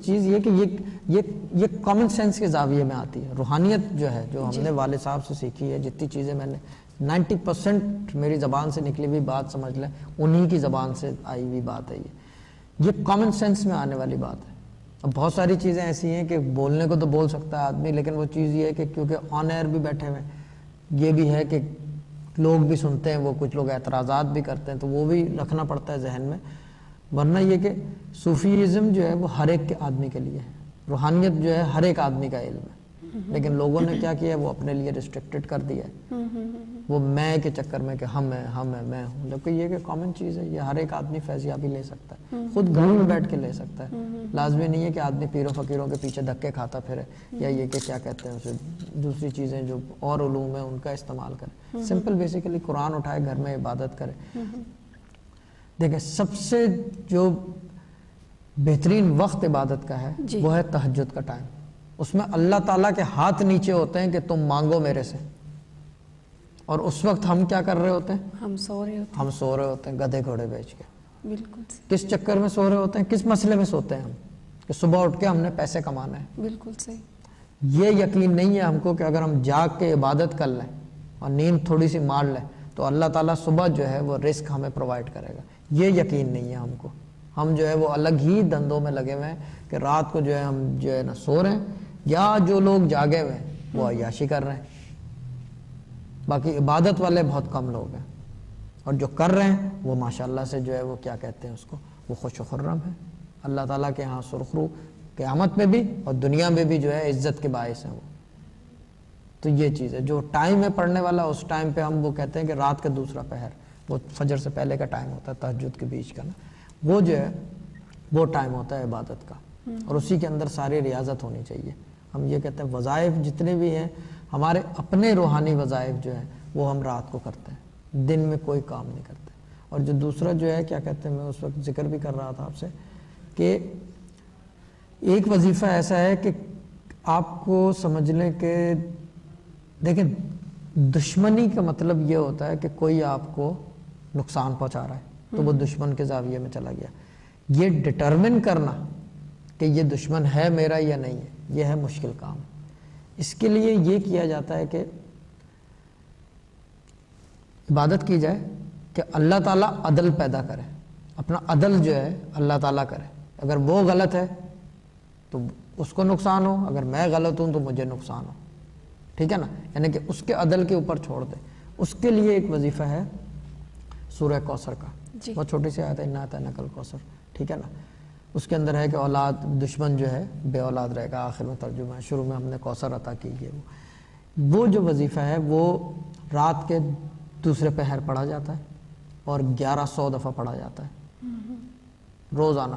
چیز یہ کہ یہ کامن سینس کے زاویے میں آتی ہے. روحانیت جو ہے جو ہم نے والد صاحب سے سیکھی ہے, جتنی چیزیں میں نے 90% میری زبان سے نکلی ہوئی بات سمجھ لیں انہی کی زبان سے آئی ہوئی بات ہے. یہ کامن سینس میں آنے والی بات ہے. اب بہت ساری چیزیں ایسی ہیں کہ بولنے کو تو بول سکتا ہے آدمی, لیکن وہ چیز یہ ہے کہ کیونکہ آن ایئر بھی بیٹھے ہوئے ہیں, یہ بھی ہے کہ لوگ بھی سنتے ہیں, وہ کچھ لوگ اعتراضات بھی کرتے ہیں, تو وہ بھی رکھنا پڑتا ہے ذہن میں. ورنہ یہ کہ صوفیزم جو ہے وہ ہر ایک کے آدمی کے لیے ہے, روحانیت جو ہے ہر ایک آدمی کا علم ہے, لیکن لوگوں نے کیا کیا ہے وہ اپنے لیے ریسٹرکٹڈ کر دیا ہے, وہ میں کے چکر میں کہ ہم ہیں میں ہوں. جبکہ یہ کہ کامن چیز ہے, یہ ہر ایک آدمی فیضیابی لے سکتا ہے, خود گھر میں بیٹھ کے لے سکتا ہے. لازمی نہیں ہے کہ آدمی پیروں فقیروں کے پیچھے دھکے کھاتا پھرے, یا یہ کہ کیا کہتے ہیں اسے دوسری چیزیں جو اور علوم ہیں ان کا استعمال کرے. سمپل بیسیکلی قرآن اٹھائے, گھر میں عبادت کرے. دیکھیں سب سے جو بہترین وقت عبادت کا ہے وہ ہے تہجد کا ٹائم. اس میں اللہ تعالیٰ کے ہاتھ نیچے ہوتے ہیں کہ تم مانگو میرے سے, اور اس وقت ہم کیا کر رہے ہوتے ہیں؟ ہم سو رہے ہوتے ہیں گدھے گھوڑے بیچ کے. بالکل. کس چکر میں سو رہے ہوتے ہیں, کس مسئلے میں سوتے ہیں ہم؟ کہ صبح اٹھ کے ہم نے پیسے کمانا ہے. بالکل صحیح. یہ یقین نہیں ہے ہم کو کہ اگر ہم جاگ کے عبادت کر لیں اور نیند تھوڑی سی مار لیں تو اللہ تعالیٰ صبح جو ہے وہ رزق ہمیں پرووائڈ کرے گا. یہ یقین نہیں ہے ہم کو. ہم جو ہے وہ الگ ہی دندوں میں لگے ہوئے ہیں کہ رات کو جو ہے ہم جو ہے نا سو رہے ہیں, یا جو لوگ جاگے ہوئے ہیں وہ عیاشی کر رہے ہیں. باقی عبادت والے بہت کم لوگ ہیں, اور جو کر رہے ہیں وہ ماشاءاللہ سے جو ہے وہ کیا کہتے ہیں اس کو, وہ خوش و خرم ہے. اللہ تعالیٰ کے ہاں سرخرو قیامت میں بھی اور دنیا میں بھی جو ہے عزت کے باعث ہیں وہ. تو یہ چیز ہے جو ٹائم ہے پڑھنے والا, اس ٹائم پہ ہم وہ کہتے ہیں کہ رات کا دوسرا پہر, وہ فجر سے پہلے کا ٹائم ہوتا ہے تہجد کے بیچ کا نا, وہ جو ہے وہ ٹائم ہوتا ہے عبادت کا, اور اسی کے اندر ساری ریاضت ہونی چاہیے. ہم یہ کہتے ہیں وظائف جتنے بھی ہیں ہمارے اپنے روحانی وظائف جو ہیں وہ ہم رات کو کرتے ہیں, دن میں کوئی کام نہیں کرتے. اور جو دوسرا جو ہے کیا کہتے ہیں, میں اس وقت ذکر بھی کر رہا تھا آپ سے کہ ایک وظیفہ ایسا ہے کہ آپ کو سمجھ لیں کہ دیکھیں دشمنی کا مطلب یہ ہوتا ہے کہ کوئی آپ کو نقصان پہنچا رہا ہے تو وہ دشمن کے زاویے میں چلا گیا. یہ ڈٹرمن کرنا کہ یہ دشمن ہے میرا یا نہیں ہے, یہ ہے مشکل کام. اس کے لیے یہ کیا جاتا ہے کہ عبادت کی جائے کہ اللہ تعالیٰ عدل پیدا کرے, اپنا عدل جو ہے اللہ تعالیٰ کرے. اگر وہ غلط ہے تو اس کو نقصان ہو, اگر میں غلط ہوں تو مجھے نقصان ہو, ٹھیک ہے نا, یعنی کہ اس کے عدل کے اوپر چھوڑ دے. اس کے لیے ایک وظیفہ ہے سورہ کوثر کا, بہت چھوٹی سی آیت ہے انا اعطیناک الکوثر, ٹھیک ہے نا. اس کے اندر ہے کہ اولاد دشمن جو ہے بے اولاد رہے گا, آخر میں ترجمہ ہے, شروع میں ہم نے کوثر عطا کی ہے. وہ جو وظیفہ ہے وہ رات کے دوسرے پہر پڑھا جاتا ہے اور 1100 دفعہ پڑھا جاتا ہے روزانہ.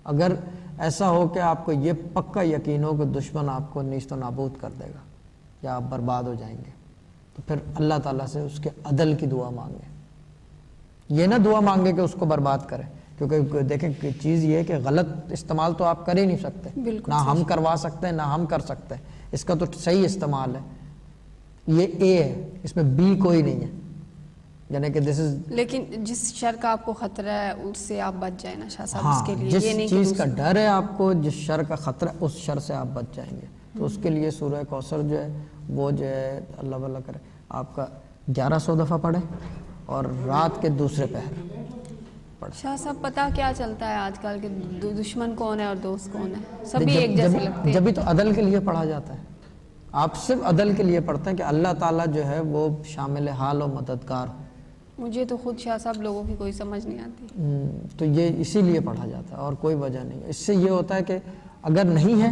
اگر ایسا ہو کہ آپ کو یہ پکا یقین ہو کہ دشمن آپ کو نیست و نابود کر دے گا یا آپ برباد ہو جائیں گے, تو پھر اللہ تعالیٰ سے اس کے عدل کی دعا مانگیں. یہ نہ دعا مانگے کہ اس کو برباد کرے, کیونکہ دیکھیں کہ چیز یہ ہے کہ غلط استعمال تو آپ کر ہی نہیں سکتے, نہ ہم کروا سکتے ہیں نہ ہم کر سکتے ہیں. اس کا تو صحیح استعمال ہے, یہ اے ہے, اس میں بی کوئی نہیں ہے, یعنی کہ دس از. لیکن جس شر کا آپ کو خطرہ ہے اس سے آپ بچ جائیں نا شاہ صاحب, ہاں, اس کے لیے جس چیز کا ڈر ہے آپ کو, جس شر کا خطرہ اس شر سے آپ بچ جائیں گے. تو اس کے لیے سورہ کوثر جو ہے وہ جو ہے اللہ والا کرے آپ کا 1100 دفعہ پڑھے اور رات کے دوسرے پہر. شاہ صاحب پتہ کیا چلتا ہے آج کل کہ دشمن کون ہے اور دوست کون ہے, سبھی ایک جیسے لگتے ہیں. جبھی تو عدل کے لیے پڑھا جاتا ہے, آپ صرف عدل کے لیے پڑھتے ہیں کہ اللہ تعالیٰ جو ہے وہ شامل حال و مددگار ہو. مجھے تو خود شاہ صاحب لوگوں کی کوئی سمجھ نہیں آتی. تو یہ اسی لیے پڑھا جاتا ہے اور کوئی وجہ نہیں. اس سے یہ ہوتا ہے کہ اگر نہیں ہے,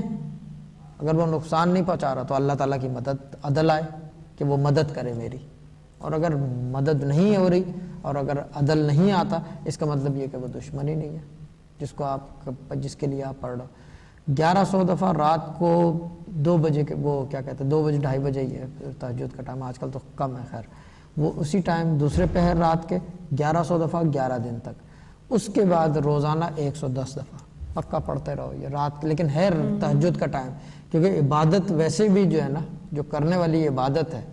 اگر وہ نقصان نہیں پہنچا رہا تو اللہ تعالیٰ کی مدد عدل آئے کہ وہ مدد کرے میری. اور اگر مدد نہیں ہو رہی اور اگر عدل نہیں آتا, اس کا مطلب یہ کہ وہ دشمن ہی نہیں ہے جس کو آپ جس کے لیے آپ پڑھ رہے ہو. 1100 دفعہ رات کو 2 بجے کے, وہ کیا کہتے ہیں 2 بجے 2:30 بجے ہی ہے تہجد کا ٹائم, آج کل تو کم ہے خیر, وہ اسی ٹائم دوسرے پہر رات کے 1100 دفعہ 11 دن تک. اس کے بعد روزانہ 110 دفعہ پکا پڑھتے رہو یہ رات, لیکن ہے تہجد کا ٹائم, کیونکہ عبادت ویسے بھی جو ہے نا جو کرنے والی عبادت ہے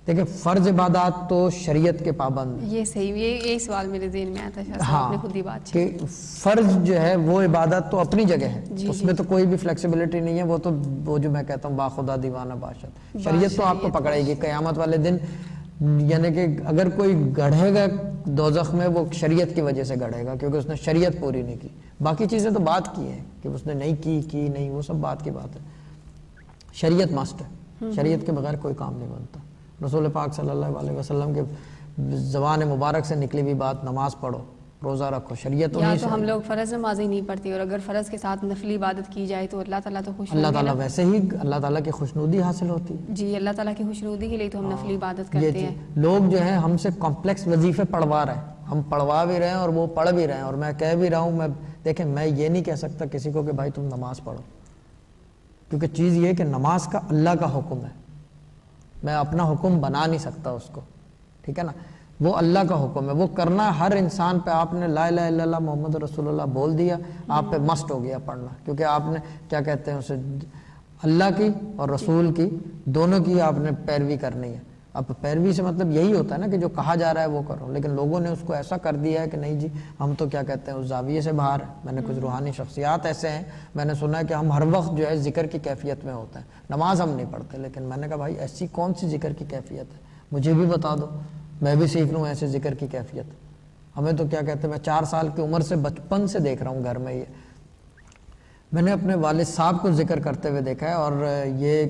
دیکھیں فرض عبادات تو شریعت کے پابند ہیں. یہ صحیح, یہ سوال میرے ذہن میں آیا تھا شاہ صاحب, ہاں آپ نے خود ہی بات کہ فرض جو ہے وہ عبادت تو اپنی جگہ ہے, اس میں تو کوئی بھی فلیکسیبلٹی نہیں ہے, وہ جو میں کہتا ہوں باخدا دیوانہ باشد, شریعت تو آپ کو پکڑے گی قیامت والے دن. یعنی کہ اگر کوئی گڑھے گا دوزخ میں وہ شریعت کی وجہ سے گڑھے گا, کیونکہ اس نے شریعت پوری نہیں کی. باقی چیزیں تو بات کی ہیں کہ اس نے نہیں کی نہیں, وہ سب بات کی بات ہے. شریعت مست ہے, شریعت کے بغیر کوئی کام نہیں بنتا. رسول پاک صلی اللہ علیہ وسلم کے زبان مبارک سے نکلی ہوئی بات, نماز پڑھو, روزہ رکھو, شریعت یا تو ہم لوگ فرض نماز ہی نہیں پڑھتے, اور اگر فرض کے ساتھ نفلی عبادت کی جائے تو اللہ تعالیٰ تو خوش, اللہ تعالیٰ ویسے ہی اللہ تعالیٰ کی خوشنودی حاصل ہوتی ہے. جی, اللہ تعالیٰ کی خوشنودی کے لیے تو ہم نفلی عبادت کرتے ہیں. لوگ جو ہیں ہم سے کمپلیکس وظیفے پڑھوا رہے ہیں, ہم پڑھوا بھی رہے ہیں اور وہ پڑھ بھی رہے ہیں, اور میں کہہ بھی رہا ہوں, میں دیکھیں میں یہ نہیں کہہ سکتا کسی کو کہ بھائی تم نماز پڑھو, کیونکہ چیز یہ ہے کہ نماز کا اللہ کا حکم ہے, میں اپنا حکم بنا نہیں سکتا اس کو, ٹھیک ہے نا, وہ اللہ کا حکم ہے, وہ کرنا ہر انسان پہ. آپ نے لا الہ الا اللہ محمد رسول اللہ بول دیا, آپ پہ مست ہو گیا پڑھنا, کیونکہ آپ نے کیا کہتے ہیں اسے, اللہ کی اور رسول کی دونوں کی آپ نے پیروی کرنی ہے. اب پیروی سے مطلب یہی ہوتا ہے نا کہ جو کہا جا رہا ہے وہ کرو, لیکن لوگوں نے اس کو ایسا کر دیا ہے کہ نہیں جی ہم تو کیا کہتے ہیں اس زاویے سے باہر ہیں. میں نے کچھ روحانی شخصیات ایسے ہیں, میں نے سنا ہے کہ ہم ہر وقت جو ہے ذکر کی کیفیت میں ہوتے ہیں, نماز ہم نہیں پڑھتے, لیکن میں نے کہا بھائی ایسی کون سی ذکر کی کیفیت ہے, مجھے بھی بتا دو, میں بھی سیکھ لوں ایسے ذکر کی کیفیت. ہمیں تو کیا کہتے ہیں, میں 4 سال کی عمر سے بچپن سے دیکھ رہا ہوں گھر میں, یہ میں نے اپنے والد صاحب کو ذکر کرتے ہوئے دیکھا ہے, اور یہ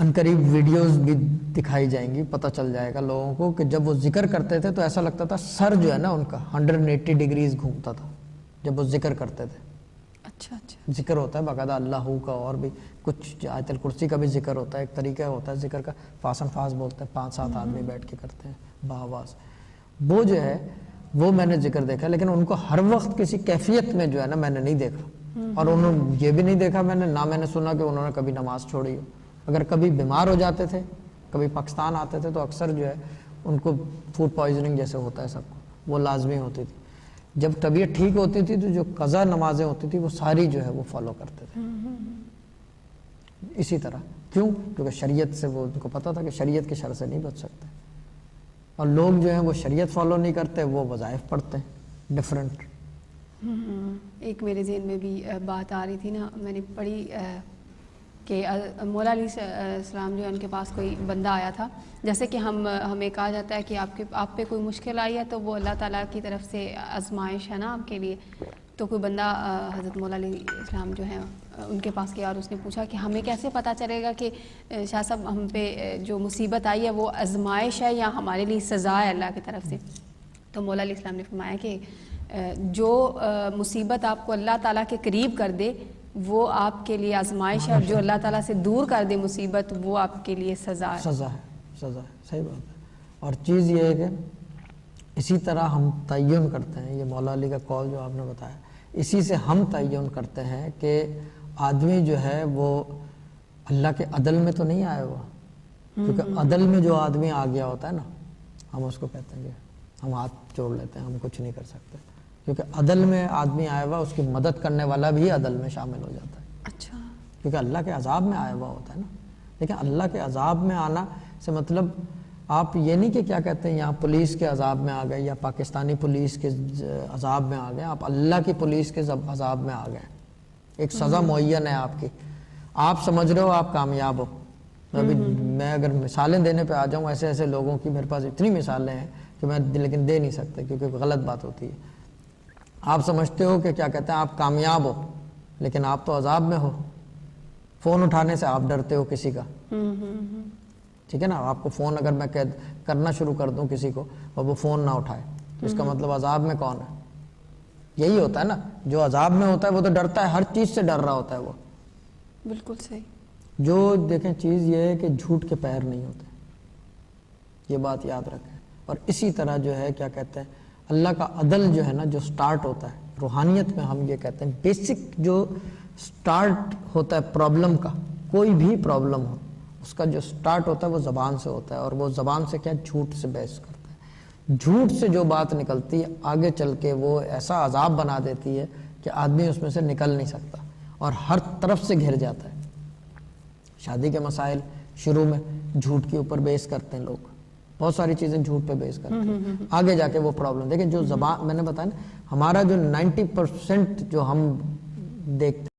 عنقریب ویڈیوز بھی دکھائی جائیں گی, پتہ چل جائے گا لوگوں کو کہ جب وہ ذکر کرتے تھے تو ایسا لگتا تھا سر جو ہے نا ان کا 180 ڈگریز گھومتا تھا جب وہ ذکر کرتے تھے. اچھا, ذکر ہوتا ہے باقاعدہ اللہ کا, اور بھی کچھ آیت الکرسی کا بھی ذکر ہوتا ہے, ایک طریقہ ہوتا ہے ذکر کا, فاسن فاس بولتے ہیں, 5-7 آدمی بیٹھ کے کرتے ہیں بآواز. وہ جو ہے وہ میں نے ذکر دیکھا, لیکن ان کو ہر وقت کسی کیفیت میں جو ہے نا میں نے نہیں دیکھا, اور انہوں نے یہ بھی نہیں دیکھا میں نے, نہ میں نے سنا کہ انہوں نے کبھی نماز چھوڑی ہو. اگر کبھی بیمار ہو جاتے تھے, کبھی پاکستان آتے تھے, تو اکثر جو ہے ان کو فوڈ پوائزننگ جیسے ہوتا ہے سب کو, وہ لازمی ہوتی تھی. جب طبیعت ٹھیک ہوتی تھی تو جو قضا نمازیں ہوتی تھی وہ ساری جو ہے وہ فالو کرتے تھے اسی طرح. کیوں؟ کیونکہ شریعت سے وہ ان کو پتہ تھا کہ شریعت کے شر سے نہیں بچ سکتے, اور لوگ جو ہیں وہ شریعت فالو نہیں کرتے, وہ وظائف پڑھتے ہیں ڈفرینٹ. ایک میرے ذہن میں بھی بات آ رہی تھی نا, میں نے پڑھی کہ مولا علیہ السلام جو ہے ان کے پاس کوئی بندہ آیا تھا, جیسے کہ ہمیں کہا جاتا ہے کہ آپ پہ کوئی مشکل آئی ہے تو وہ اللہ تعالیٰ کی طرف سے آزمائش ہے نا آپ کے لیے. تو کوئی بندہ حضرت مولا علیہ السلام جو ہے ان کے پاس گیا, اور اس نے پوچھا کہ ہمیں کیسے پتہ چلے گا کہ شاہ صاحب ہم پہ جو مصیبت آئی ہے وہ آزمائش ہے یا ہمارے لیے سزا ہے اللہ کی طرف سے. تو مولا علیہ السلام نے فرمایا کہ جو مصیبت آپ کو اللہ تعالیٰ کے قریب کر دے وہ آپ کے لیے آزمائش ہے, اور جو اللہ تعالیٰ سے دور کر دے مصیبت وہ آپ کے لیے سزا ہے. سزا ہے, صحیح بات ہے. اور چیز یہ ہے کہ اسی طرح ہم تعین کرتے ہیں, یہ مولا علی کا قول جو آپ نے بتایا, اسی سے ہم تعین کرتے ہیں کہ آدمی جو ہے وہ اللہ کے عدل میں تو نہیں آیا ہوا, کیونکہ عدل میں جو آدمی آ گیا ہوتا ہے نا, ہم اس کو کہتے ہیں کہ ہم ہاتھ جوڑ لیتے ہیں, ہم کچھ نہیں کر سکتے, کیونکہ عدل میں آدمی آیا ہوا, اس کی مدد کرنے والا بھی عدل میں شامل ہو جاتا ہے. اچھا, کیونکہ اللہ کے عذاب میں آیا ہوا ہوتا ہے نا. لیکن اللہ کے عذاب میں آنا سے مطلب آپ یہ نہیں کہ کیا کہتے ہیں یہاں پولیس کے عذاب میں آ گئے یا پاکستانی پولیس کے عذاب میں آ گئے, آپ اللہ کی پولیس کے عذاب میں آ گئے. ایک سزا معین ہے آپ کی, آپ سمجھ رہے ہو آپ کامیاب ہو. میں اگر مثالیں دینے پہ آ جاؤں ایسے ایسے لوگوں کی, میرے پاس اتنی مثالیں ہیں کہ میں لیکن دے نہیں سکتا کیونکہ غلط بات ہوتی ہے. آپ سمجھتے ہو کہ کیا کہتے ہیں آپ کامیاب ہو, لیکن آپ تو عذاب میں ہو. فون اٹھانے سے آپ ڈرتے ہو کسی کا, ٹھیک ہے نا. آپ کو فون اگر میں کرنا شروع کر دوں کسی کو اور وہ فون نہ اٹھائے تو اس کا مطلب عذاب میں کون ہے؟ یہی ہوتا ہے نا, جو عذاب میں ہوتا ہے وہ تو ڈرتا ہے, ہر چیز سے ڈر رہا ہوتا ہے وہ. بالکل صحیح. جو دیکھیں چیز یہ ہے کہ جھوٹ کے پیر نہیں ہوتے, یہ بات یاد رکھیں. اور اسی طرح جو ہے کیا کہتے ہیں اللہ کا عدل جو ہے نا, جو سٹارٹ ہوتا ہے روحانیت میں, ہم یہ کہتے ہیں بیسک جو سٹارٹ ہوتا ہے پرابلم کا, کوئی بھی پرابلم ہو اس کا جو سٹارٹ ہوتا ہے وہ زبان سے ہوتا ہے, اور وہ زبان سے کیا جھوٹ سے بحث کرتا ہے. جھوٹ سے جو بات نکلتی ہے آگے چل کے وہ ایسا عذاب بنا دیتی ہے کہ آدمی اس میں سے نکل نہیں سکتا اور ہر طرف سے گھر جاتا ہے. شادی کے مسائل شروع میں جھوٹ کے اوپر بیس کرتے ہیں لوگ, بہت ساری چیزیں جھوٹ پہ بیس کرتے ہیں, آگے جا کے وہ پرابلم. دیکھیں جو زبان میں نے بتایا نا, ہمارا جو 90% جو ہم دیکھتے